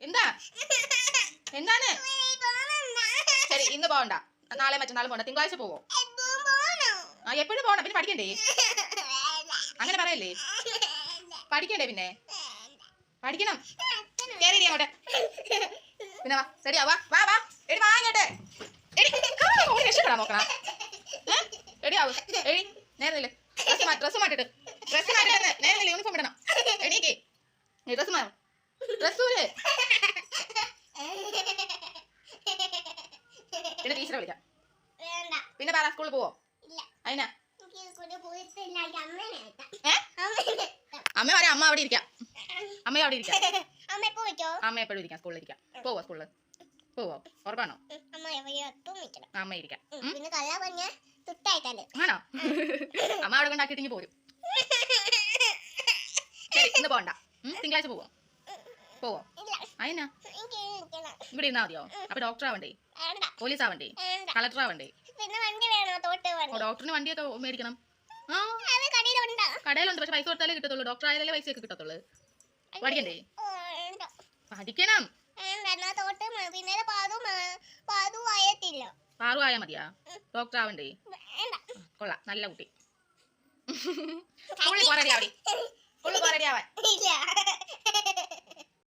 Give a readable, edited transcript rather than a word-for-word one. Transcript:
എന്താ എന്താണ്? ശരി, ഇന്ന് പോകണ്ട, നാളെ മറ്റന്നാളും പോകണ്ട, തിങ്കളാഴ്ച പോവോ? ആ, എപ്പോഴും പോകണം. പിന്നെ പഠിക്കണ്ടേ? അങ്ങനെ പറയല്ലേ, പഠിക്കണ്ടേ? പിന്നെ പഠിക്കണം. കേറി അങ്ങോട്ടെ. പിന്നെ വാ, ശരിയാ, വാ വാ വാ. എടി വാ ഇങ്ങോട്ടെ. രക്ഷപ്പെടാൻ നോക്കണം. എടി ആവും. എടി നേരെ നില്ല്. ഡ്രസ്സ് മാറ്റിട്ട് നേരെ നില്ല്. യൂണിഫോം ഇടണം. എണീക്ക്. ഡ്രസ്സ് മാറും. ഡ്രസ്സൂര്. പിന്നെ ടീച്ചറെ വിളിക്കാം. പിന്നെ പറ, സ്കൂളിൽ പോവോ? അതിനാ അമ്മ പറയാം. അമ്മ അവിടെ ഇരിക്കാം. അമ്മ അവിടെ ഇരിക്കാം. അമ്മ എപ്പോഴും ഇരിക്കാം. സ്കൂളിൽ ഇരിക്കാം. പോവോ? സ്കൂളിൽ പോവോ? ഉറപ്പാണോ? അമ്മ ഇരിക്കാം. ആണോ? അമ്മ അവിടെ കൊണ്ടാക്കിയിട്ട് പോരും. ശരി, ഇന്ന് പോകണ്ട. തിങ്കളാഴ്ച പോവോ? പോവോ? അതിനാ ഇവിടെ ഇരുന്നാ മതിയോ? അപ്പൊ ഡോക്ടർ ആവണ്ടേ? പോലീസ് ആവണ്ടേ? കളക്ടർ ആവണ്ടേ? ഡോക്ടറിന് വണ്ടിയൊക്കെ മേടിക്കണം. ആ, കടയിലുണ്ട്. പക്ഷെ പൈസ കൊടുത്താലേ കിട്ടത്തുള്ളൂ. ഡോക്ടർ ആയാലേ പൈസയൊക്കെ കിട്ടത്തുള്ളൂ. പഠിക്കണ്ടേ? പഠിക്കണം. പാറു ആയാ മതിയാ? ഡോക്ടർ ആവണ്ടേ? കൊള്ളാം, നല്ല കുട്ടി. സ്കൂളിൽ പോരാടി ആവാൻ